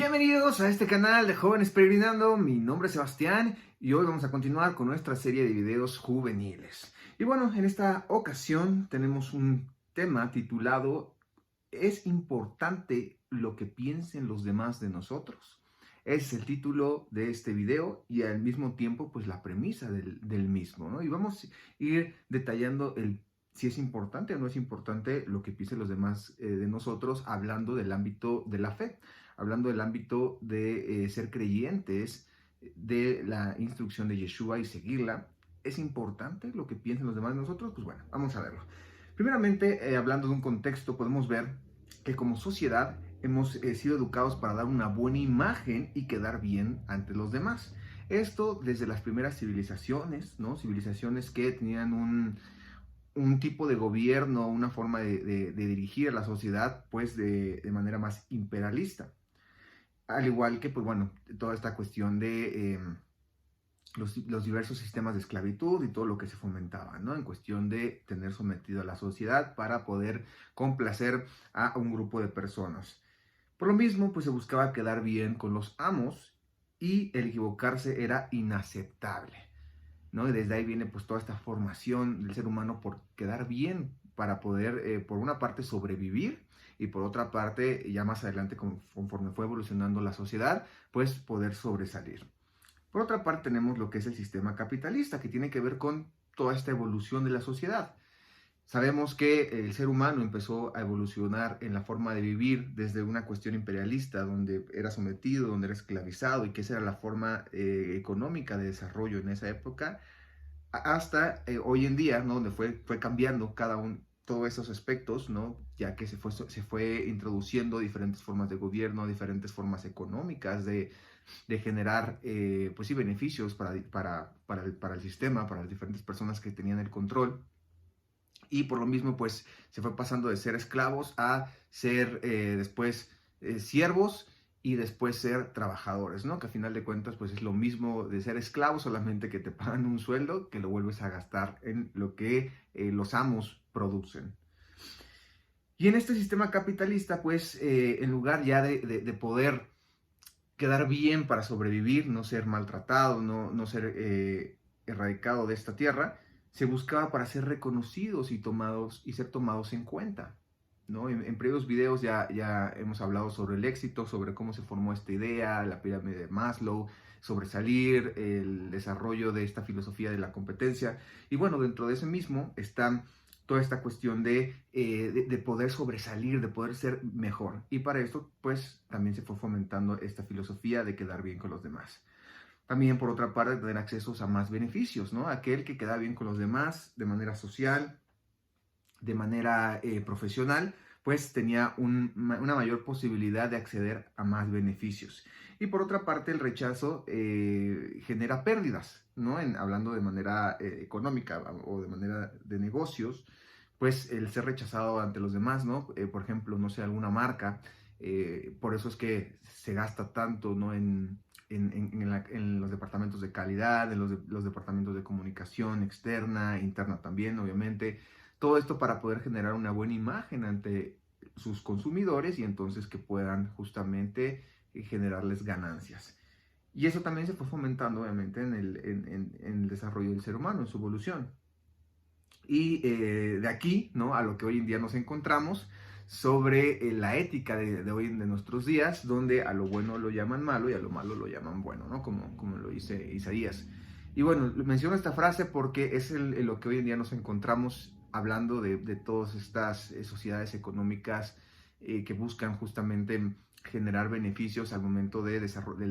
Bienvenidos a este canal de Jóvenes Peregrinando. Mi nombre es Sebastián y hoy vamos a continuar con nuestra serie de videos juveniles. Y bueno, en esta ocasión tenemos un tema titulado ¿Es importante lo que piensen los demás de nosotros? Ese es el título de este video y al mismo tiempo pues la premisa del mismo, ¿no? Y vamos a ir detallando si es importante o no es importante lo que piensen los demás de nosotros, hablando del ámbito de la fe, hablando del ámbito de ser creyentes, de la instrucción de Yeshua y seguirla. ¿Es importante lo que piensen los demás de nosotros? Pues bueno, vamos a verlo. Primeramente, hablando de un contexto, podemos ver que como sociedad hemos sido educados para dar una buena imagen y quedar bien ante los demás. Esto desde las primeras civilizaciones, ¿no? Civilizaciones que tenían un tipo de gobierno, una forma de dirigir a la sociedad, pues de manera más imperialista. Al igual que, pues bueno, toda esta cuestión de los diversos sistemas de esclavitud y todo lo que se fomentaba, ¿no? En cuestión de tener sometido a la sociedad para poder complacer a un grupo de personas. Por lo mismo, pues se buscaba quedar bien con los amos y el equivocarse era inaceptable, ¿no? Y desde ahí viene pues toda esta formación del ser humano por quedar bien para poder, por una parte, sobrevivir y por otra parte, ya más adelante, conforme fue evolucionando la sociedad, pues poder sobresalir. Por otra parte, tenemos lo que es el sistema capitalista, que tiene que ver con toda esta evolución de la sociedad. Sabemos que el ser humano empezó a evolucionar en la forma de vivir desde una cuestión imperialista, donde era sometido, donde era esclavizado, y que esa era la forma económica de desarrollo en esa época, hasta hoy en día, ¿no? Donde fue cambiando todos esos aspectos, ¿no? Ya que se fue introduciendo diferentes formas de gobierno, diferentes formas económicas de generar, pues sí, beneficios para el sistema, para las diferentes personas que tenían el control. Y por lo mismo, pues se fue pasando de ser esclavos a ser después siervos y después ser trabajadores, ¿no? Que a final de cuentas, pues es lo mismo de ser esclavo, solamente que te pagan un sueldo que lo vuelves a gastar en lo que los amos producen. Y en este sistema capitalista, pues en lugar ya de poder quedar bien para sobrevivir, no ser maltratado, no ser erradicado de esta tierra, se buscaba para ser reconocidos y ser tomados en cuenta, ¿no? En previos videos ya hemos hablado sobre el éxito, sobre cómo se formó esta idea, la pirámide de Maslow, sobresalir, el desarrollo de esta filosofía de la competencia. Y bueno, dentro de ese mismo están toda esta cuestión de poder sobresalir, de poder ser mejor. Y para esto, pues, también se fue fomentando esta filosofía de quedar bien con los demás. También, por otra parte, tener accesos a más beneficios, ¿no? Aquel que queda bien con los demás de manera social, de manera profesional, pues tenía una mayor posibilidad de acceder a más beneficios. Y por otra parte, el rechazo genera pérdidas, ¿no? Hablando de manera económica o de manera de negocios, pues el ser rechazado ante los demás, ¿no? Por ejemplo, no sé, alguna marca, por eso es que se gasta tanto, ¿no? En los departamentos de calidad, en los departamentos de comunicación externa, interna también, obviamente. Todo esto para poder generar una buena imagen ante sus consumidores y entonces que puedan justamente generarles ganancias. Y eso también se fue fomentando, obviamente, en el desarrollo del ser humano, en su evolución. Y de aquí, ¿no? A lo que hoy en día nos encontramos sobre la ética de hoy de nuestros días, donde a lo bueno lo llaman malo y a lo malo lo llaman bueno, ¿no? Como lo dice Isaías. Y bueno, menciono esta frase porque es lo que hoy en día nos encontramos hablando de todas estas sociedades económicas que buscan justamente generar beneficios al momento del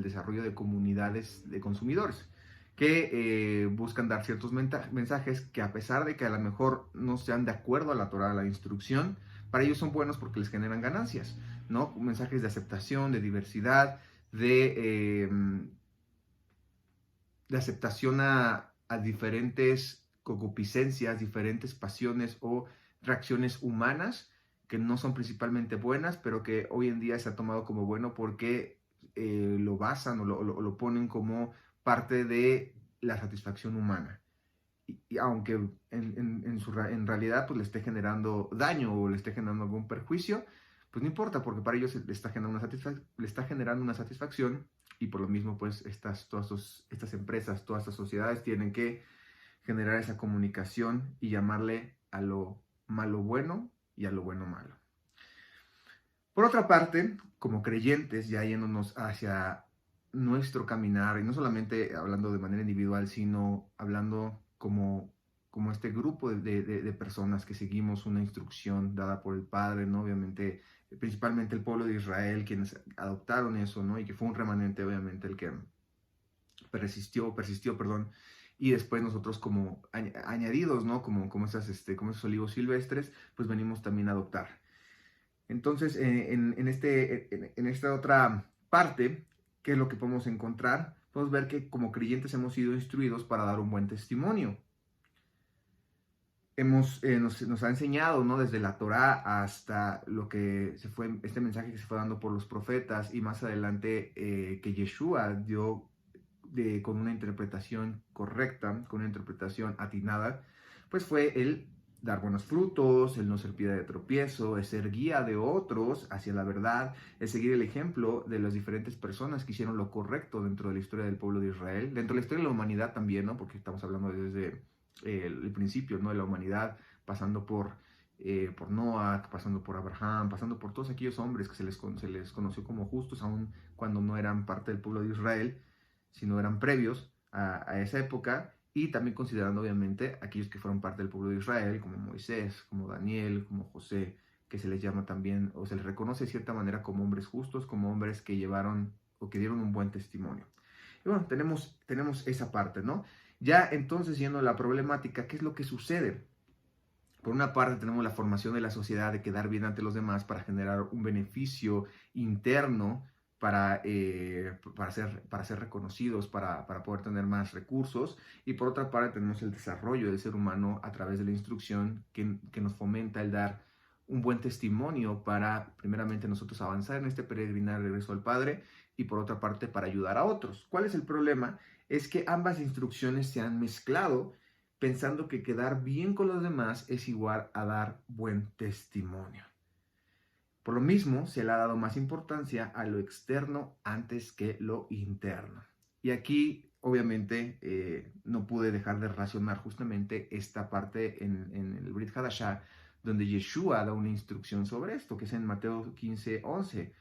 desarrollo de comunidades de consumidores que buscan dar ciertos mensajes que, a pesar de que a lo mejor no sean de acuerdo a la Torah, a la instrucción, para ellos son buenos porque les generan ganancias, ¿no? Mensajes de aceptación, de diversidad, de aceptación a diferentes concupiscencias, diferentes pasiones o reacciones humanas que no son principalmente buenas, pero que hoy en día se ha tomado como bueno porque lo basan o lo ponen como parte de la satisfacción humana. Y aunque en realidad pues le esté generando daño o le esté generando algún perjuicio, pues no importa, porque para ellos le está generando una satisfacción y por lo mismo, pues estas empresas, todas estas sociedades tienen que generar esa comunicación y llamarle a lo malo bueno y a lo bueno malo. Por otra parte, como creyentes, ya yéndonos hacia nuestro caminar, y no solamente hablando de manera individual, sino hablando como este grupo de personas que seguimos una instrucción dada por el Padre, ¿no? Obviamente, principalmente el pueblo de Israel, quienes adoptaron eso, ¿no? Y que fue un remanente, obviamente, el que persistió, perdón, y después nosotros como añadidos, ¿no? Como esos olivos silvestres, pues venimos también a adoptar. Entonces, en esta otra parte, ¿qué es lo que podemos encontrar? Podemos ver que como creyentes hemos sido instruidos para dar un buen testimonio. Nos ha enseñado, ¿no? Desde la Torá hasta lo que este mensaje que se fue dando por los profetas y más adelante que Yeshua dio con una interpretación correcta, con una interpretación atinada, pues fue el dar buenos frutos, el no ser piedra de tropiezo, el ser guía de otros hacia la verdad, el seguir el ejemplo de las diferentes personas que hicieron lo correcto dentro de la historia del pueblo de Israel, dentro de la historia de la humanidad también, ¿no? Porque estamos hablando desde el principio, ¿no? De la humanidad, pasando por Noah, pasando por Abraham, pasando por todos aquellos hombres que se les conoció como justos, aun cuando no eran parte del pueblo de Israel, sino eran previos a esa época, y también considerando obviamente aquellos que fueron parte del pueblo de Israel, como Moisés, como Daniel, como José, que se les llama también, o se les reconoce de cierta manera como hombres justos, como hombres que llevaron o que dieron un buen testimonio. Y bueno, tenemos esa parte, ¿no? Ya entonces, yendo a la problemática, ¿qué es lo que sucede? Por una parte tenemos la formación de la sociedad de quedar bien ante los demás para generar un beneficio interno para ser reconocidos, para poder tener más recursos. Y por otra parte tenemos el desarrollo del ser humano a través de la instrucción que nos fomenta el dar un buen testimonio para, primeramente, nosotros avanzar en este peregrinar de regreso al Padre y por otra parte para ayudar a otros. ¿Cuál es el problema? Es que ambas instrucciones se han mezclado pensando que quedar bien con los demás es igual a dar buen testimonio. Por lo mismo, se le ha dado más importancia a lo externo antes que lo interno. Y aquí, obviamente, no pude dejar de relacionar justamente esta parte en el Brit Hadashah, donde Yeshua da una instrucción sobre esto, que es en Mateo 15:11,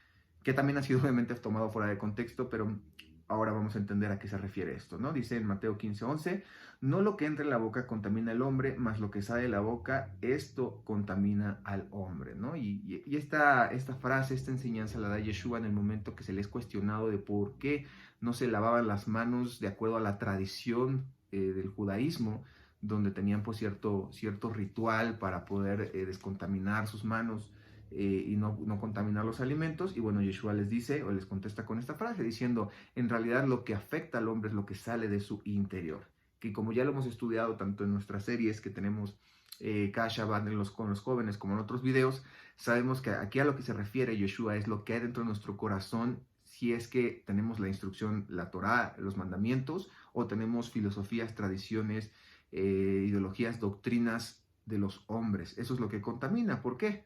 que también ha sido obviamente tomado fuera de contexto, pero ahora vamos a entender a qué se refiere esto, ¿no? Dice en Mateo 15:11, no lo que entra en la boca contamina al hombre, mas lo que sale de la boca, esto contamina al hombre, ¿no? Y esta frase, esta enseñanza la da Yeshua en el momento que se le es cuestionado de por qué no se lavaban las manos de acuerdo a la tradición del judaísmo, donde tenían pues cierto ritual para poder descontaminar sus manos y no contaminar los alimentos. Y bueno, Yeshua les dice o les contesta con esta frase diciendo, en realidad lo que afecta al hombre es lo que sale de su interior, que como ya lo hemos estudiado tanto en nuestras series que tenemos cada Shabbat con los jóvenes como en otros videos, sabemos que aquí a lo que se refiere Yeshua es lo que hay dentro de nuestro corazón, si es que tenemos la instrucción, la Torá, los mandamientos, o tenemos filosofías, tradiciones, ideologías, doctrinas de los hombres. Eso es lo que contamina. ¿Por qué?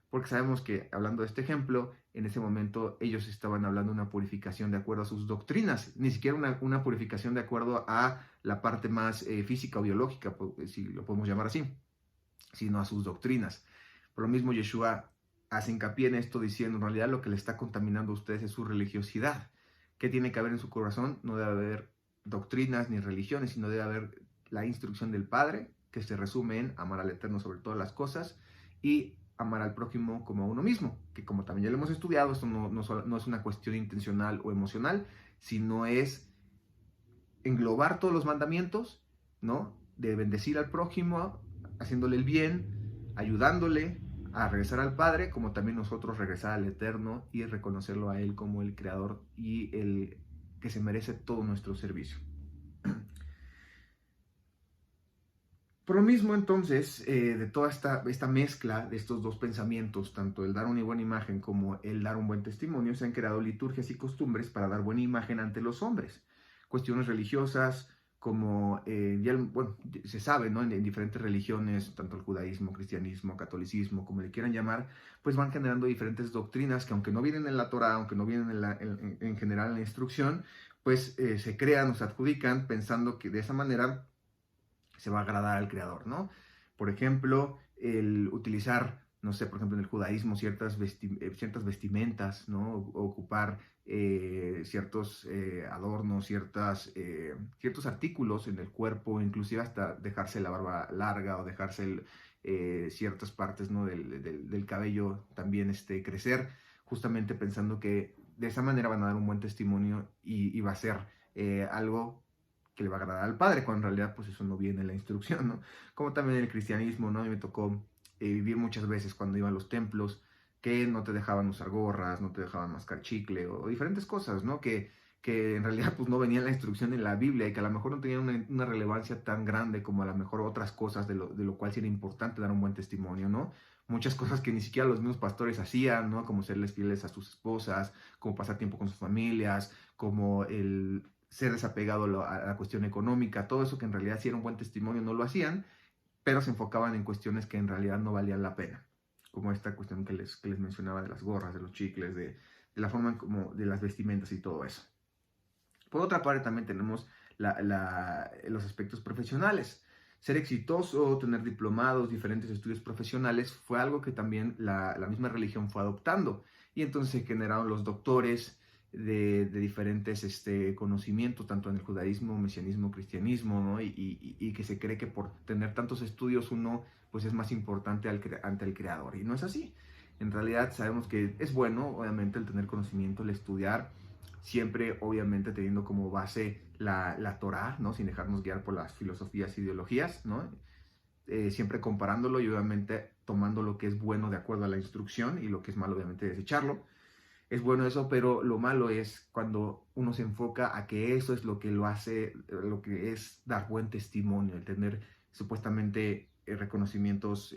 Porque sabemos que, hablando de este ejemplo, en ese momento ellos estaban hablando de una purificación de acuerdo a sus doctrinas, ni siquiera una purificación de acuerdo a la parte más física o biológica, si lo podemos llamar así, sino a sus doctrinas. Por lo mismo, Yeshua hace hincapié en esto diciendo, en realidad lo que le está contaminando a ustedes es su religiosidad. ¿Qué tiene que haber en su corazón? No debe haber doctrinas ni religiones, sino debe haber la instrucción del Padre, que se resume en amar al Eterno sobre todas las cosas y amar al prójimo como a uno mismo, que como también ya lo hemos estudiado, esto no es una cuestión intencional o emocional, sino es englobar todos los mandamientos, ¿no? De bendecir al prójimo, haciéndole el bien, ayudándole a regresar al Padre, como también nosotros regresar al Eterno y reconocerlo a Él como el Creador y el que se merece todo nuestro servicio. Por lo mismo, entonces, de toda esta mezcla de estos dos pensamientos, tanto el dar una buena imagen como el dar un buen testimonio, se han creado liturgias y costumbres para dar buena imagen ante los hombres. Cuestiones religiosas, como bueno, se sabe, ¿no? En diferentes religiones, tanto el judaísmo, cristianismo, catolicismo, como le quieran llamar, pues van generando diferentes doctrinas que aunque no vienen en la Torah, aunque no vienen en general en la instrucción, pues se crean o se adjudican pensando que de esa manera se va a agradar al creador, ¿no? Por ejemplo, el utilizar, no sé, por ejemplo, en el judaísmo ciertas vestimentas, ¿no? O ocupar ciertos adornos, ciertos artículos en el cuerpo, inclusive hasta dejarse la barba larga o dejarse ciertas partes, ¿no? del cabello también crecer, justamente pensando que de esa manera van a dar un buen testimonio y va a ser algo que le va a agradar al Padre, cuando en realidad pues eso no viene en la instrucción, ¿no? Como también el cristianismo, ¿no? A mí me tocó vivir muchas veces cuando iba a los templos que no te dejaban usar gorras, no te dejaban mascar chicle o diferentes cosas, ¿no? Que en realidad pues no venía en la instrucción en la Biblia y que a lo mejor no tenían una relevancia tan grande como a lo mejor otras cosas de lo cual sí era importante dar un buen testimonio, ¿no? Muchas cosas que ni siquiera los mismos pastores hacían, ¿no? Como serles fieles a sus esposas, como pasar tiempo con sus familias, como el ser desapegado a la cuestión económica, todo eso que en realidad sí era un buen testimonio, no lo hacían, pero se enfocaban en cuestiones que en realidad no valían la pena, como esta cuestión que les mencionaba de las gorras, de los chicles, de la forma como de las vestimentas y todo eso. Por otra parte, también tenemos los aspectos profesionales. Ser exitoso, tener diplomados, diferentes estudios profesionales, fue algo que también la misma religión fue adoptando. Y entonces se generaron los doctores de diferentes conocimientos, tanto en el judaísmo, mesianismo, cristianismo, ¿no? Y que se cree que por tener tantos estudios uno pues es más importante ante el creador. Y no es así. En realidad sabemos que es bueno, obviamente, el tener conocimiento, el estudiar, siempre obviamente teniendo como base la Torah, ¿no? Sin dejarnos guiar por las filosofías e ideologías, ¿no? Siempre comparándolo y obviamente tomando lo que es bueno de acuerdo a la instrucción y lo que es malo obviamente desecharlo. Es bueno eso, pero lo malo es cuando uno se enfoca a que eso es lo que lo hace, lo que es dar buen testimonio, el tener supuestamente reconocimientos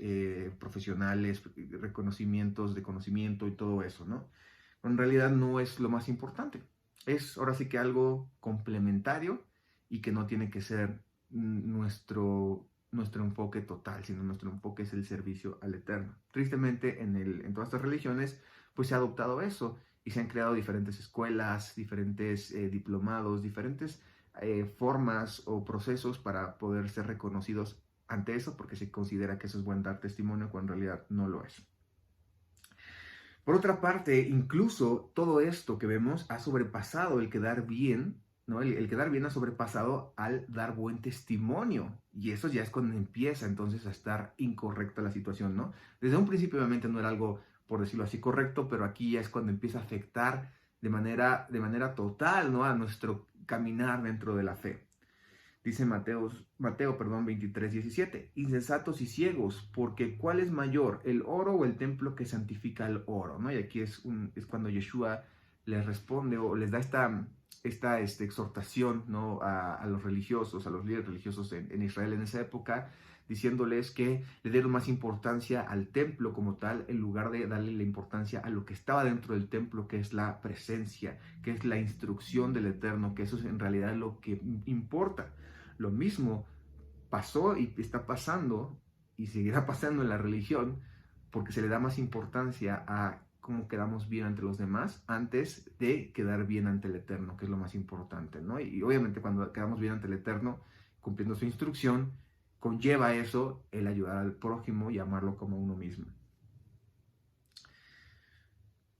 profesionales, reconocimientos de conocimiento y todo eso, ¿no? En realidad no es lo más importante. Es ahora sí que algo complementario y que no tiene que ser nuestro enfoque total, sino nuestro enfoque es el servicio al Eterno. Tristemente, en todas estas religiones, pues se ha adoptado eso y se han creado diferentes escuelas, diferentes diplomados, diferentes formas o procesos para poder ser reconocidos ante eso, porque se considera que eso es buen dar testimonio cuando en realidad no lo es. Por otra parte, incluso todo esto que vemos ha sobrepasado el quedar bien, ¿no? El quedar bien ha sobrepasado al dar buen testimonio. Y eso ya es cuando empieza entonces a estar incorrecta la situación, ¿no? Desde un principio obviamente no era algo, por decirlo así, correcto, pero aquí ya es cuando empieza a afectar de manera total, ¿no? A nuestro caminar dentro de la fe. Dice Mateo 23:17, insensatos y ciegos, porque ¿cuál es mayor, el oro o el templo que santifica el oro? ¿No? Y aquí es cuando Yeshua les responde o les da esta exhortación, ¿no? a los religiosos, a los líderes religiosos en Israel en esa época, diciéndoles que le dieron más importancia al templo como tal, en lugar de darle la importancia a lo que estaba dentro del templo, que es la presencia, que es la instrucción del Eterno, que eso es en realidad lo que importa. Lo mismo pasó y está pasando y seguirá pasando en la religión, porque se le da más importancia a cómo quedamos bien ante los demás antes de quedar bien ante el Eterno, que es lo más importante, ¿no? Y obviamente cuando quedamos bien ante el Eterno, cumpliendo su instrucción, conlleva eso el ayudar al prójimo y amarlo como uno mismo.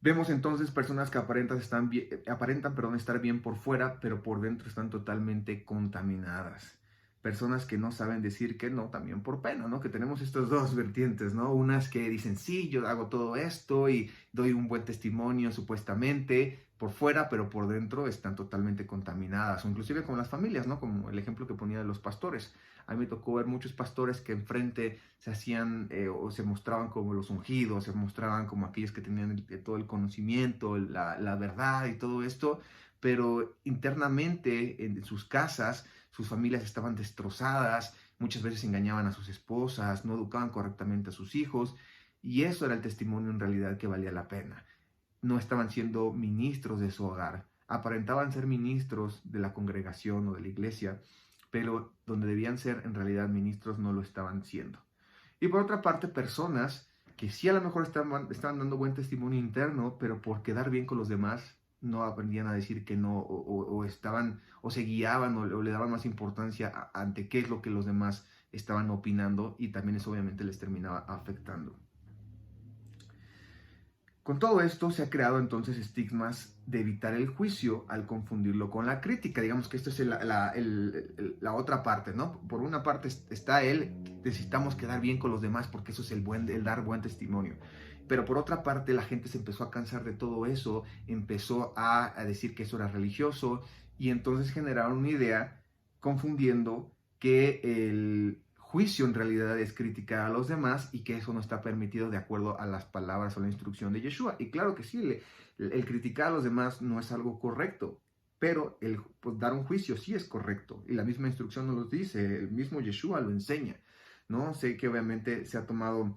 Vemos entonces personas que aparentan estar bien por fuera, pero por dentro están totalmente contaminadas. Personas que no saben decir que no, también por pena, ¿no? Que tenemos estas dos vertientes, ¿no? Unas que dicen, sí, yo hago todo esto y doy un buen testimonio supuestamente por fuera, pero por dentro están totalmente contaminadas. O inclusive con las familias, ¿no? Como el ejemplo que ponía de los pastores. A mí me tocó ver muchos pastores que enfrente se hacían o se mostraban como los ungidos, se mostraban como aquellos que tenían todo el conocimiento, la verdad y todo esto, pero internamente en sus casas, sus familias estaban destrozadas, muchas veces engañaban a sus esposas, no educaban correctamente a sus hijos, y eso era el testimonio en realidad que valía la pena. No estaban siendo ministros de su hogar, aparentaban ser ministros de la congregación o de la iglesia, pero donde debían ser en realidad ministros no lo estaban siendo. Y por otra parte, personas que sí a lo mejor estaban dando buen testimonio interno, pero por quedar bien con los demás no aprendían a decir que no, o estaban, o se guiaban, o le daban más importancia ante qué es lo que los demás estaban opinando, y también eso obviamente les terminaba afectando. Con todo esto se ha creado entonces estigmas de evitar el juicio al confundirlo con la crítica. Digamos que esto es la otra parte, ¿no? Por una parte está necesitamos quedar bien con los demás porque eso es el dar buen testimonio. Pero por otra parte la gente se empezó a cansar de todo eso, empezó a decir que eso era religioso, y entonces generaron una idea confundiendo que el juicio en realidad es criticar a los demás y que eso no está permitido de acuerdo a las palabras o la instrucción de Yeshua. Y claro que sí, el criticar a los demás no es algo correcto, pero pues, dar un juicio sí es correcto. Y la misma instrucción nos lo dice, el mismo Yeshua lo enseña, ¿no? Sé que obviamente se ha tomado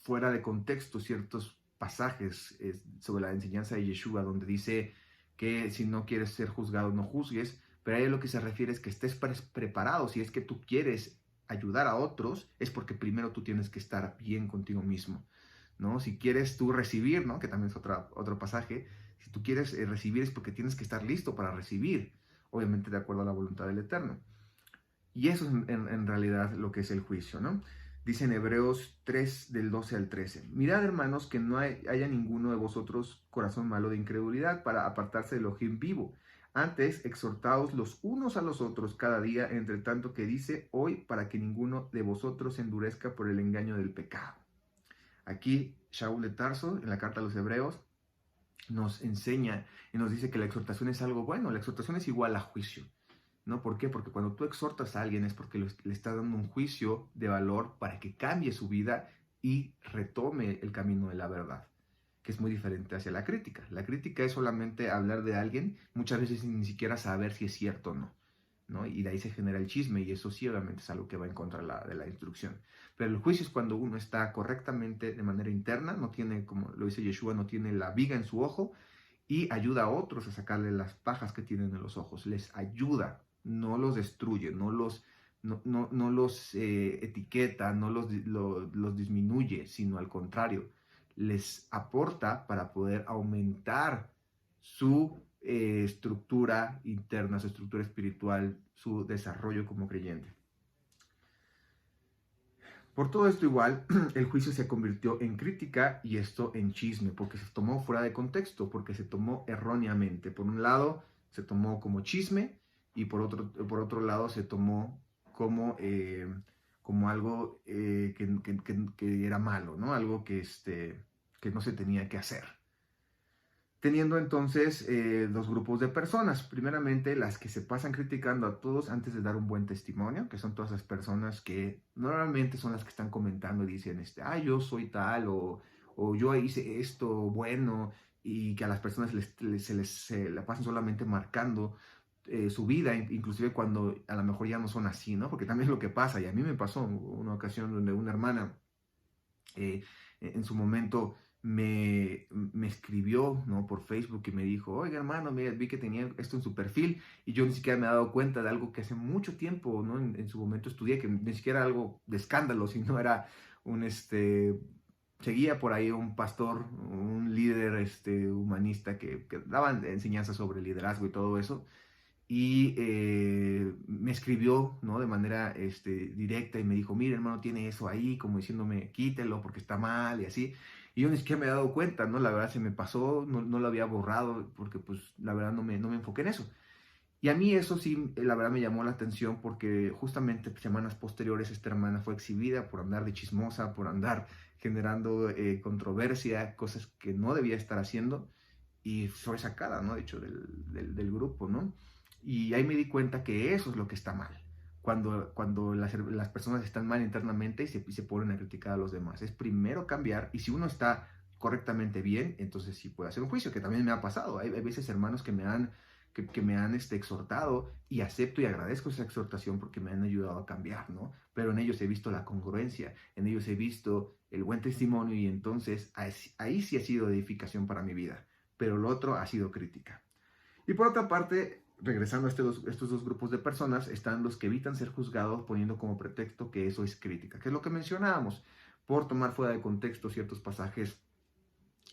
fuera de contexto ciertos pasajes sobre la enseñanza de Yeshua, donde dice que si no quieres ser juzgado, no juzgues, pero ahí lo que se refiere es que estés preparado. Si es que tú quieres ayudar a otros, es porque primero tú tienes que estar bien contigo mismo, ¿no? Si quieres tú recibir, ¿no? Que también es otro pasaje, si tú quieres recibir es porque tienes que estar listo para recibir, obviamente de acuerdo a la voluntad del Eterno. Y eso es en realidad lo que es el juicio, ¿no? Dice en Hebreos 3, del 12 al 13. Mirad, hermanos, que no haya ninguno de vosotros corazón malo de incredulidad para apartarse del Elohim vivo. Antes, exhortaos los unos a los otros cada día, entre tanto que dice hoy, para que ninguno de vosotros se endurezca por el engaño del pecado. Aquí, Shaul de Tarso, en la carta a los Hebreos, nos enseña y nos dice que la exhortación es algo bueno. La exhortación es igual a juicio, ¿no? ¿Por qué? Porque cuando tú exhortas a alguien es porque le estás dando un juicio de valor para que cambie su vida y retome el camino de la verdad, que es muy diferente hacia la crítica. La crítica es solamente hablar de alguien, muchas veces sin ni siquiera saber si es cierto o no, ¿no? Y de ahí se genera el chisme, y eso sí obviamente es algo que va en contra de la instrucción. Pero el juicio es cuando uno está correctamente de manera interna, no tiene, como lo dice Yeshua, no tiene la viga en su ojo, y ayuda a otros a sacarle las pajas que tienen en los ojos. Les ayuda, no los destruye, no los etiqueta, no los disminuye, sino al contrario, les aporta para poder aumentar su estructura interna, su estructura espiritual, su desarrollo como creyente. Por todo esto igual, el juicio se convirtió en crítica y esto en chisme, porque se tomó fuera de contexto, porque se tomó erróneamente. Por un lado, se tomó como chisme, y por otro lado se tomó como algo que era malo, ¿no? Algo que no se tenía que hacer. Teniendo entonces dos grupos de personas. Primeramente, las que se pasan criticando a todos antes de dar un buen testimonio, que son todas las personas que normalmente son las que están comentando y dicen, yo soy tal, o yo hice esto bueno, y que a las personas se la pasan solamente marcando su vida, inclusive cuando a lo mejor ya no son así, ¿no? Porque también es lo que pasa, y a mí me pasó una ocasión donde una hermana en su momento me escribió, ¿no? Por Facebook, y me dijo, oiga, hermano, mira, vi que tenía esto en su perfil, y yo ni siquiera me he dado cuenta de algo que hace mucho tiempo, ¿no? En su momento estudié, que ni siquiera era algo de escándalo, sino era seguía por ahí un pastor, un líder humanista que daba enseñanzas sobre liderazgo y todo eso, y me escribió, ¿no? De manera directa, y me dijo, mire, hermano, tiene eso ahí, como diciéndome, quítelo porque está mal y así. Y yo ni siquiera me he dado cuenta, ¿no? La verdad se me pasó, no lo había borrado porque pues la verdad no me enfoqué en eso. Y a mí eso sí, la verdad me llamó la atención, porque justamente semanas posteriores esta hermana fue exhibida por andar de chismosa, por andar generando controversia, cosas que no debía estar haciendo, y fue sacada, ¿no? De hecho, del grupo, ¿no? Y ahí me di cuenta que eso es lo que está mal. Cuando las personas están mal internamente y se ponen a criticar a los demás. Es primero cambiar, y si uno está correctamente bien, entonces sí puede hacer un juicio, que también me ha pasado. Hay veces hermanos que me han exhortado, y acepto y agradezco esa exhortación porque me han ayudado a cambiar, ¿no? Pero en ellos he visto la congruencia, en ellos he visto el buen testimonio, y entonces ahí sí ha sido edificación para mi vida, pero lo otro ha sido crítica. Y por otra parte, regresando a estos dos grupos de personas, están los que evitan ser juzgados poniendo como pretexto que eso es crítica, que es lo que mencionábamos, por tomar fuera de contexto ciertos pasajes,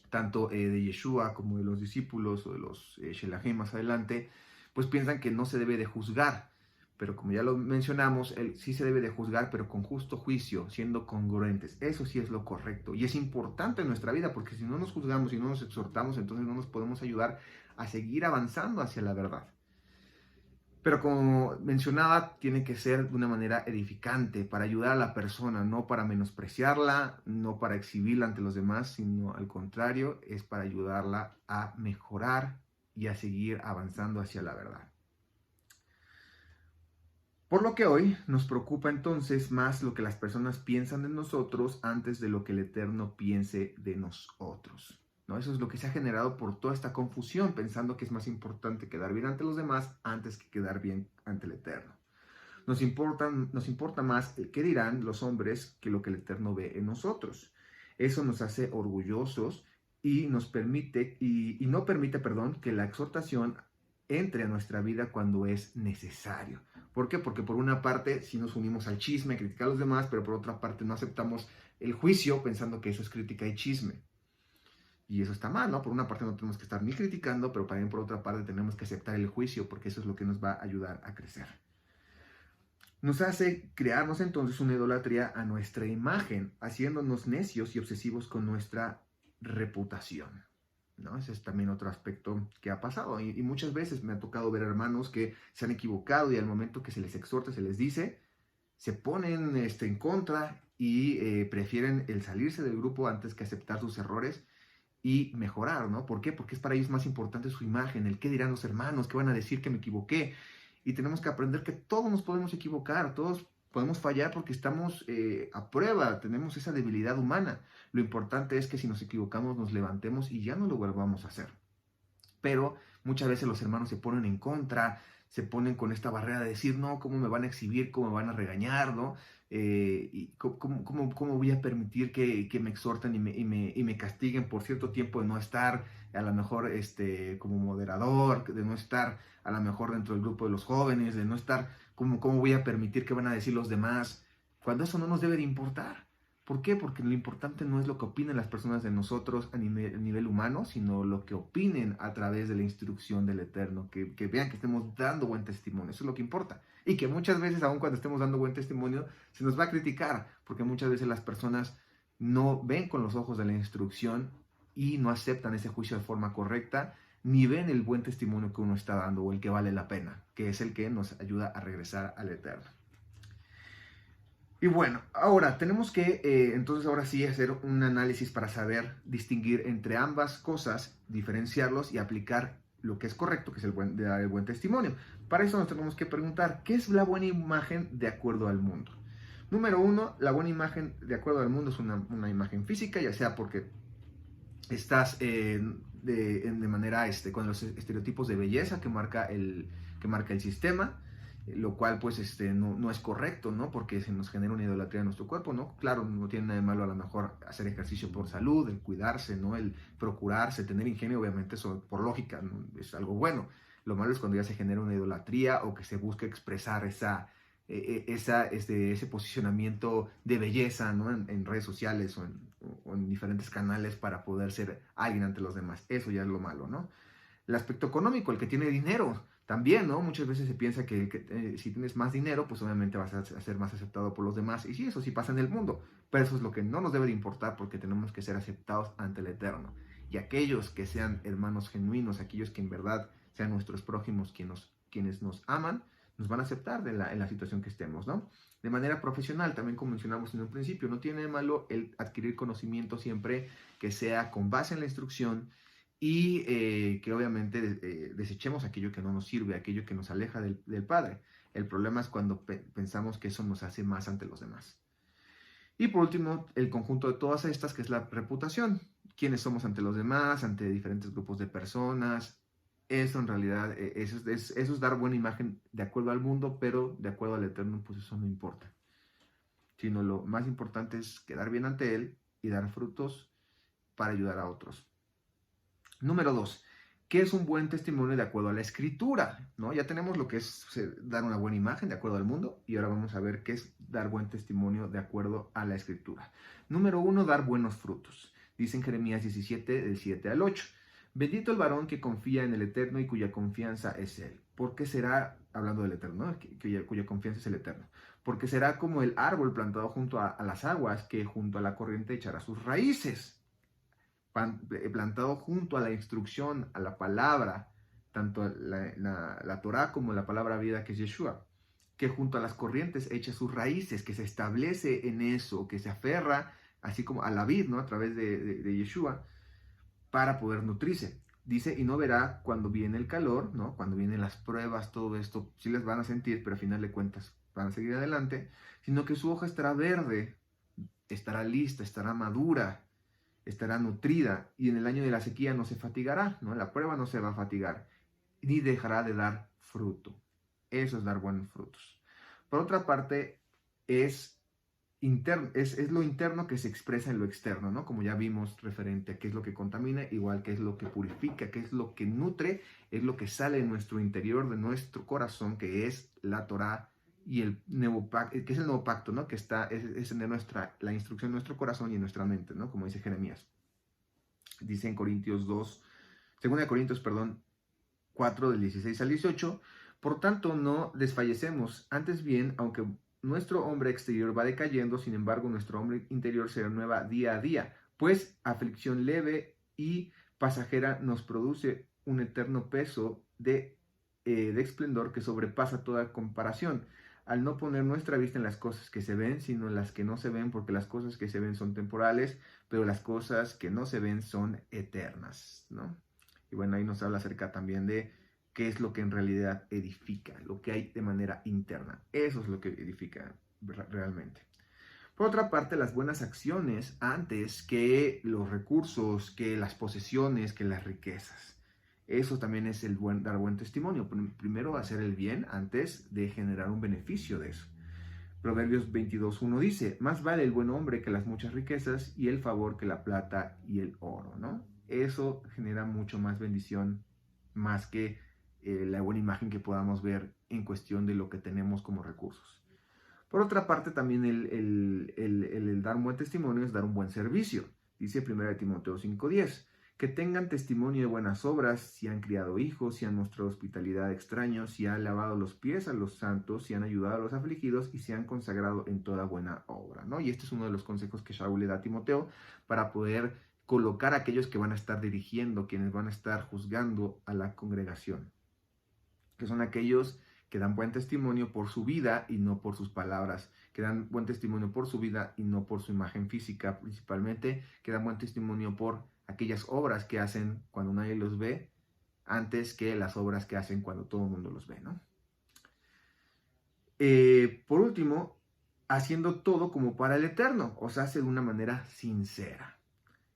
tanto de Yeshua como de los discípulos o de los Shelahim más adelante, pues piensan que no se debe de juzgar. Pero como ya lo mencionamos, sí se debe de juzgar, pero con justo juicio, siendo congruentes. Eso sí es lo correcto. Y es importante en nuestra vida, porque si no nos juzgamos y no nos exhortamos, entonces no nos podemos ayudar a seguir avanzando hacia la verdad. Pero como mencionaba, tiene que ser de una manera edificante para ayudar a la persona, no para menospreciarla, no para exhibirla ante los demás, sino al contrario, es para ayudarla a mejorar y a seguir avanzando hacia la verdad. Por lo que hoy nos preocupa entonces más lo que las personas piensan de nosotros antes de lo que el Eterno piense de nosotros. ¿No? Eso es lo que se ha generado por toda esta confusión, pensando que es más importante quedar bien ante los demás antes que quedar bien ante el Eterno. Nos importa más el qué dirán los hombres que lo que el Eterno ve en nosotros. Eso nos hace orgullosos y nos permite, y no permite, perdón, que la exhortación entre a nuestra vida cuando es necesario. ¿Por qué? Porque por una parte sí nos unimos al chisme, criticar a los demás, pero por otra parte no aceptamos el juicio pensando que eso es crítica y chisme. Y eso está mal, ¿no? Por una parte no tenemos que estar ni criticando, pero también por otra parte tenemos que aceptar el juicio, porque eso es lo que nos va a ayudar a crecer. Nos hace crearnos entonces una idolatría a nuestra imagen, haciéndonos necios y obsesivos con nuestra reputación, ¿no? Ese es también otro aspecto que ha pasado. Y muchas veces me ha tocado ver hermanos que se han equivocado y al momento que se les exhorta, se les dice, se ponen en contra y prefieren el salirse del grupo antes que aceptar sus errores y mejorar, ¿no? ¿Por qué? Porque es para ellos más importante su imagen, el qué dirán los hermanos, qué van a decir que me equivoqué. Y tenemos que aprender que todos nos podemos equivocar, todos podemos fallar porque estamos a prueba, tenemos esa debilidad humana. Lo importante es que si nos equivocamos nos levantemos y ya no lo volvamos a hacer. Pero muchas veces los hermanos se ponen en contra, se ponen con esta barrera de decir, no, ¿cómo me van a exhibir? ¿Cómo me van a regañar? ¿No? Y ¿cómo voy a permitir que me exhorten y me castiguen por cierto tiempo de no estar, a lo mejor como moderador, de no estar a lo mejor dentro del grupo de los jóvenes, de no estar, ¿cómo voy a permitir que van a decir los demás? Cuando eso no nos debe de importar. ¿Por qué? Porque lo importante no es lo que opinen las personas de nosotros a nivel humano, sino lo que opinen a través de la instrucción del Eterno, que vean que estemos dando buen testimonio, eso es lo que importa. Y que muchas veces, aun cuando estemos dando buen testimonio, se nos va a criticar, porque muchas veces las personas no ven con los ojos de la instrucción y no aceptan ese juicio de forma correcta, ni ven el buen testimonio que uno está dando o el que vale la pena, que es el que nos ayuda a regresar al Eterno. Y bueno, ahora tenemos que entonces ahora sí hacer un análisis para saber distinguir entre ambas cosas, diferenciarlos y aplicar lo que es correcto, que es de dar el buen testimonio. Para eso nos tenemos que preguntar, ¿qué es la buena imagen de acuerdo al mundo? Número uno, la buena imagen de acuerdo al mundo es una imagen física, ya sea porque estás de manera con los estereotipos de belleza que marca el sistema, lo cual pues no es correcto, ¿no? Porque se nos genera una idolatría en nuestro cuerpo, ¿no? Claro, no tiene nada de malo a lo mejor hacer ejercicio por salud, el cuidarse, ¿no? El procurarse, tener ingenio, obviamente eso por lógica, ¿no? Es algo bueno. Lo malo es cuando ya se genera una idolatría o que se busca expresar ese posicionamiento de belleza, ¿no? En redes sociales o en diferentes canales para poder ser alguien ante los demás. Eso ya es lo malo, ¿no? El aspecto económico, el que tiene dinero, también, ¿no? Muchas veces se piensa que si tienes más dinero, pues obviamente vas a ser más aceptado por los demás. Y sí, eso sí pasa en el mundo, pero eso es lo que no nos debe de importar porque tenemos que ser aceptados ante el Eterno. Y aquellos que sean hermanos genuinos, aquellos que en verdad sean nuestros prójimos quienes nos aman, nos van a aceptar en la situación que estemos, ¿no? De manera profesional, también como mencionamos en un principio, no tiene de malo el adquirir conocimiento siempre que sea con base en la instrucción y que obviamente desechemos aquello que no nos sirve, aquello que nos aleja del Padre. El problema es cuando pensamos que eso nos hace más ante los demás. Y por último, el conjunto de todas estas, que es la reputación. Quiénes somos ante los demás, ante diferentes grupos de personas. Eso en realidad, eso es dar buena imagen de acuerdo al mundo, pero de acuerdo al Eterno, pues eso no importa. Sino lo más importante es quedar bien ante Él y dar frutos para ayudar a otros. Número 2. ¿Qué es un buen testimonio de acuerdo a la escritura? ¿No? Ya tenemos lo que es dar una buena imagen de acuerdo al mundo y ahora vamos a ver qué es dar buen testimonio de acuerdo a la escritura. Número 1, dar buenos frutos. Dice en Jeremías 17, del 7 al 8. Bendito el varón que confía en el Eterno y cuya confianza es Él. Porque será, hablando del Eterno, ¿no? cuya confianza es el Eterno. Porque será como el árbol plantado junto a las aguas que junto a la corriente echará sus raíces. Plantado junto a la instrucción, a la palabra, tanto la Torah como la palabra vida que es Yeshua, que junto a las corrientes echa sus raíces, que se establece en eso, que se aferra así como a la vid, ¿no? A través de Yeshua, para poder nutrirse. Dice, y no verá cuando viene el calor, ¿no? Cuando vienen las pruebas, todo esto, sí les van a sentir, pero al final de cuentas van a seguir adelante, sino que su hoja estará verde, estará lista, estará madura, estará nutrida y en el año de la sequía no se fatigará, ¿no? La prueba no se va a fatigar, ni dejará de dar fruto. Eso es dar buenos frutos. Por otra parte, es lo interno que se expresa en lo externo, ¿no? Como ya vimos referente a qué es lo que contamina, igual que es lo que purifica, qué es lo que nutre, es lo que sale de nuestro interior, de nuestro corazón, que es la Torah y el nuevo pacto, que es el nuevo pacto, ¿no? Que es en la instrucción en nuestro corazón y en nuestra mente, ¿no? Como dice Jeremías. Dice en Corintios 2, 2 Corintios, perdón, 4 del 16 al 18, por tanto no desfallecemos, antes bien, aunque nuestro hombre exterior va decayendo, sin embargo nuestro hombre interior se renueva día a día, pues aflicción leve y pasajera nos produce un eterno peso de esplendor que sobrepasa toda comparación, al no poner nuestra vista en las cosas que se ven, sino en las que no se ven, porque las cosas que se ven son temporales, pero las cosas que no se ven son eternas, ¿no? Y bueno, ahí nos habla acerca también de qué es lo que en realidad edifica, lo que hay de manera interna. Eso es lo que edifica realmente. Por otra parte, las buenas acciones antes que los recursos, que las posesiones, que las riquezas. Eso también es dar buen testimonio. Primero hacer el bien antes de generar un beneficio de eso. Proverbios 22:1 dice, más vale el buen hombre que las muchas riquezas y el favor que la plata y el oro, ¿no? Eso genera mucho más bendición, más que la buena imagen que podamos ver en cuestión de lo que tenemos como recursos. Por otra parte, también el dar un buen testimonio es dar un buen servicio. Dice 1 Timoteo 5:10, que tengan testimonio de buenas obras, si han criado hijos, si han mostrado hospitalidad a extraños, si han lavado los pies a los santos, si han ayudado a los afligidos y se han consagrado en toda buena obra, ¿no? Y este es uno de los consejos que Shaul le da a Timoteo para poder colocar a aquellos que van a estar dirigiendo, quienes van a estar juzgando a la congregación, que son aquellos que dan buen testimonio por su vida y no por sus palabras, que dan buen testimonio por su vida y no por su imagen física principalmente, que dan buen testimonio por aquellas obras que hacen cuando nadie los ve, antes que las obras que hacen cuando todo el mundo los ve, ¿no? Por último, haciendo todo como para el Eterno, o sea, hace de una manera sincera.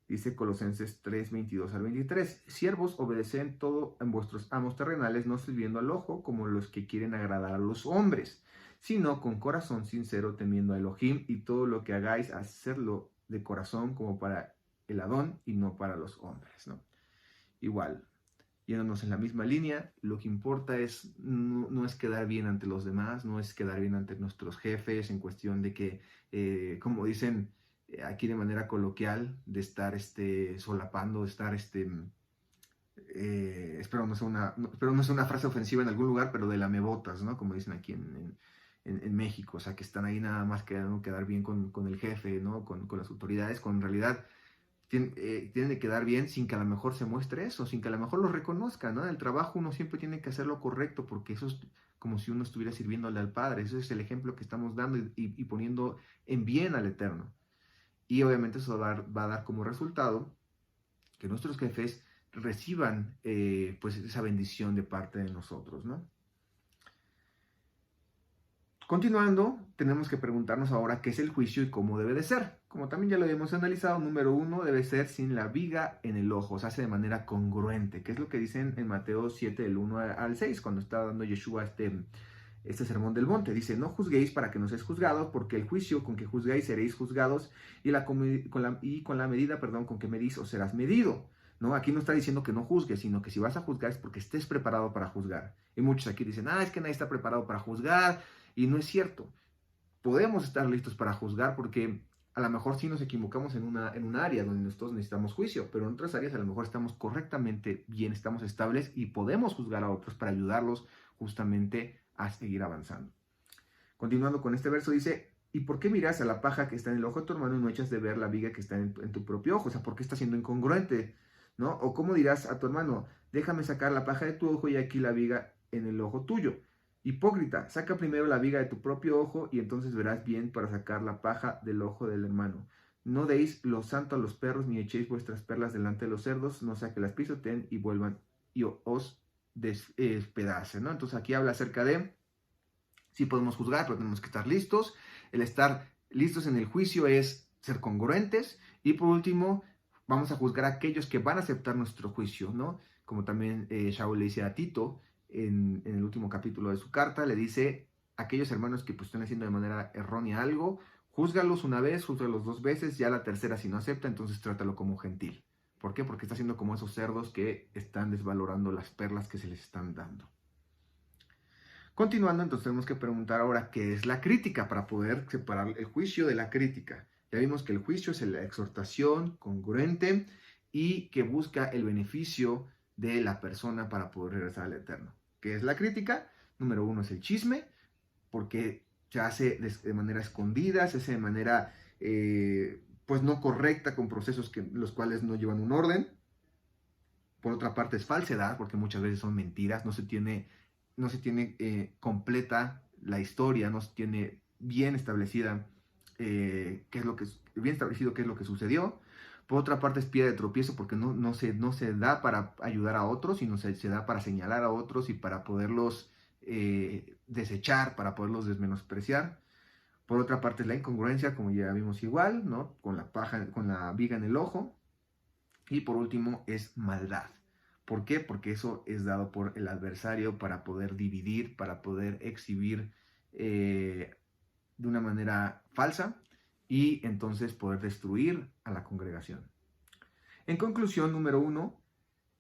Dice Colosenses 3, 22 al 23. Siervos, obedecen todo en vuestros amos terrenales, no sirviendo al ojo como los que quieren agradar a los hombres, sino con corazón sincero, temiendo a Elohim, y todo lo que hagáis, hacerlo de corazón como para el Adón y no para los hombres, ¿no? Igual, yéndonos en la misma línea, lo que importa no es quedar bien ante los demás, no es quedar bien ante nuestros jefes en cuestión de que, como dicen aquí de manera coloquial, de estar solapando, de estar, espero no sea una frase ofensiva en algún lugar, pero de lamebotas, ¿no? Como dicen aquí en México, o sea, que están ahí nada más quedando quedar bien con el jefe, ¿no? Con las autoridades, con en realidad tienen que quedar bien sin que a lo mejor se muestre eso, sin que a lo mejor lo reconozcan, ¿no? En el trabajo uno siempre tiene que hacer lo correcto, porque eso es como si uno estuviera sirviéndole al Padre, ese es el ejemplo que estamos dando y poniendo en bien al Eterno. Y obviamente eso va a dar como resultado que nuestros jefes reciban pues esa bendición de parte de nosotros, ¿no? Continuando, tenemos que preguntarnos ahora qué es el juicio y cómo debe de ser. Como también ya lo hemos analizado, número 1 debe ser sin la viga en el ojo, se hace de manera congruente, que es lo que dicen en Mateo 7, del 1 al 6, cuando está dando Yeshua este sermón del monte. Dice, no juzguéis para que no seáis juzgados, porque el juicio con que juzgáis seréis juzgados, y con la medida, con que medís os serás medido. ¿no? Aquí no está diciendo que no juzgues, sino que si vas a juzgar es porque estés preparado para juzgar. Y muchos aquí dicen, es que nadie está preparado para juzgar, y no es cierto. Podemos estar listos para juzgar porque a lo mejor sí nos equivocamos en un área donde nosotros necesitamos juicio, pero en otras áreas a lo mejor estamos correctamente bien, estamos estables y podemos juzgar a otros para ayudarlos justamente a seguir avanzando. Continuando con este verso dice, ¿y por qué miras a la paja que está en el ojo de tu hermano y no echas de ver la viga que está en tu propio ojo? O sea, ¿por qué estás siendo incongruente? ¿No? O ¿cómo dirás a tu hermano, déjame sacar la paja de tu ojo y aquí la viga en el ojo tuyo? Hipócrita, saca primero la viga de tu propio ojo y entonces verás bien para sacar la paja del ojo del hermano. No deis lo santo a los perros ni echéis vuestras perlas delante de los cerdos, no sea que las pisoteen y vuelvan y os despedacen, ¿no? Entonces aquí habla acerca de, sí podemos juzgar, pero tenemos que estar listos. El estar listos en el juicio es ser congruentes. Y por último, vamos a juzgar a aquellos que van a aceptar nuestro juicio, ¿no? Como también Shaul le dice a Tito en el último capítulo de su carta, le dice a aquellos hermanos que pues, están haciendo de manera errónea algo, júzgalos una vez, júzgalos 2 veces, ya la tercera si no acepta, entonces trátalo como gentil. ¿Por qué? Porque está siendo como esos cerdos que están desvalorando las perlas que se les están dando. Continuando, entonces tenemos que preguntar ahora qué es la crítica para poder separar el juicio de la crítica. Ya vimos que el juicio es la exhortación congruente y que busca el beneficio de la persona para poder regresar al eterno. ¿Qué es la crítica? Número 1 es el chisme, porque se hace de manera escondida, se hace de manera pues no correcta, con procesos los cuales no llevan un orden. Por otra parte es falsedad, porque muchas veces son mentiras, no se tiene completa la historia, no se tiene bien establecida bien establecido qué es lo que sucedió. Por otra parte es piedra de tropiezo porque no se da para ayudar a otros, sino se da para señalar a otros y para poderlos desechar, para poderlos desmenospreciar. Por otra parte es la incongruencia, como ya vimos igual, ¿no? Con la viga en el ojo. Y por último es maldad. ¿Por qué? Porque eso es dado por el adversario para poder dividir, para poder exhibir de una manera falsa y entonces poder destruir a la congregación. En conclusión, número 1,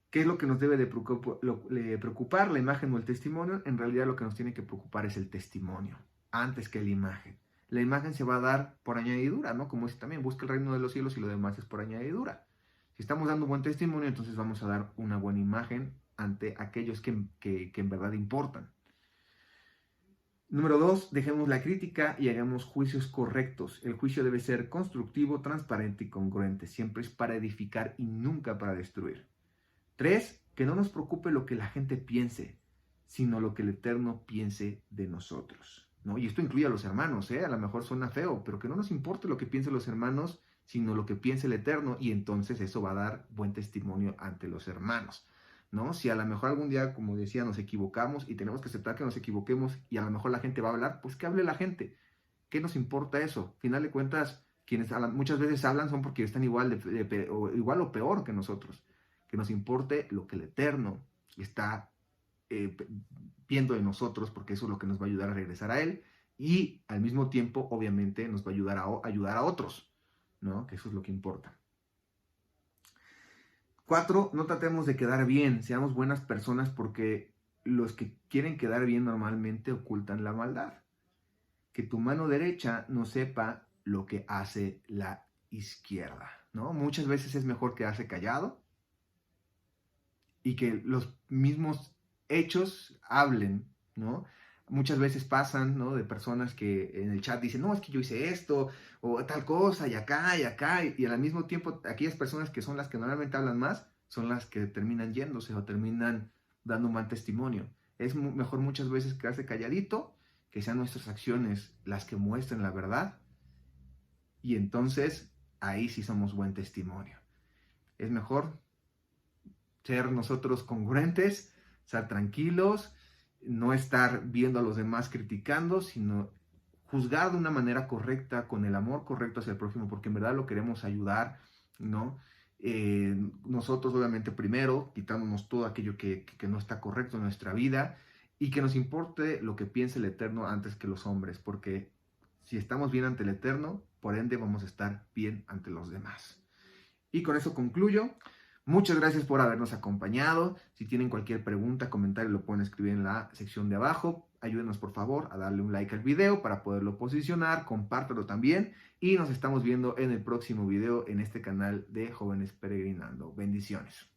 ¿qué es lo que nos debe de preocupar? ¿La imagen o el testimonio? En realidad lo que nos tiene que preocupar es el testimonio, antes que la imagen. La imagen se va a dar por añadidura, ¿no? Como dice también, busca el reino de los cielos y lo demás es por añadidura. Si estamos dando buen testimonio, entonces vamos a dar una buena imagen ante aquellos que en verdad importan. Número 2, dejemos la crítica y hagamos juicios correctos. El juicio debe ser constructivo, transparente y congruente. Siempre es para edificar y nunca para destruir. 3, que no nos preocupe lo que la gente piense, sino lo que el Eterno piense de nosotros, ¿no? Y esto incluye a los hermanos, A lo mejor suena feo, pero que no nos importe lo que piensen los hermanos, sino lo que piense el Eterno, y entonces eso va a dar buen testimonio ante los hermanos, ¿no? Si a lo mejor algún día, como decía, nos equivocamos y tenemos que aceptar que nos equivoquemos y a lo mejor la gente va a hablar, pues que hable la gente. ¿Qué nos importa eso? Al final de cuentas, quienes muchas veces hablan son porque están igual o peor que nosotros. Que nos importe lo que el Eterno está viendo de nosotros, porque eso es lo que nos va a ayudar a regresar a Él, y al mismo tiempo, obviamente, nos va a ayudar a otros, ¿no? Que eso es lo que importa. 4, no tratemos de quedar bien, seamos buenas personas, porque los que quieren quedar bien normalmente ocultan la maldad. Que tu mano derecha no sepa lo que hace la izquierda, ¿no? Muchas veces es mejor quedarse callado y que los mismos hechos hablen, ¿no? Muchas veces pasan, ¿no? De personas que en el chat dicen, no, es que yo hice esto, o tal cosa, y acá, y al mismo tiempo, aquellas personas que son las que normalmente hablan más, son las que terminan yéndose o terminan dando un mal testimonio. Es mejor muchas veces quedarse calladito, que sean nuestras acciones las que muestren la verdad, y entonces ahí sí somos buen testimonio. Es mejor ser nosotros congruentes, estar tranquilos, no estar viendo a los demás criticando, sino juzgar de una manera correcta, con el amor correcto hacia el prójimo, porque en verdad lo queremos ayudar, ¿no? Nosotros obviamente primero, quitándonos todo aquello que no está correcto en nuestra vida, y que nos importe lo que piense el Eterno antes que los hombres, porque si estamos bien ante el Eterno, por ende vamos a estar bien ante los demás. Y con eso concluyo. Muchas gracias por habernos acompañado. Si tienen cualquier pregunta, comentario, lo pueden escribir en la sección de abajo. Ayúdenos por favor a darle un like al video para poderlo posicionar, compártelo también y nos estamos viendo en el próximo video en este canal de Jóvenes Peregrinando. Bendiciones.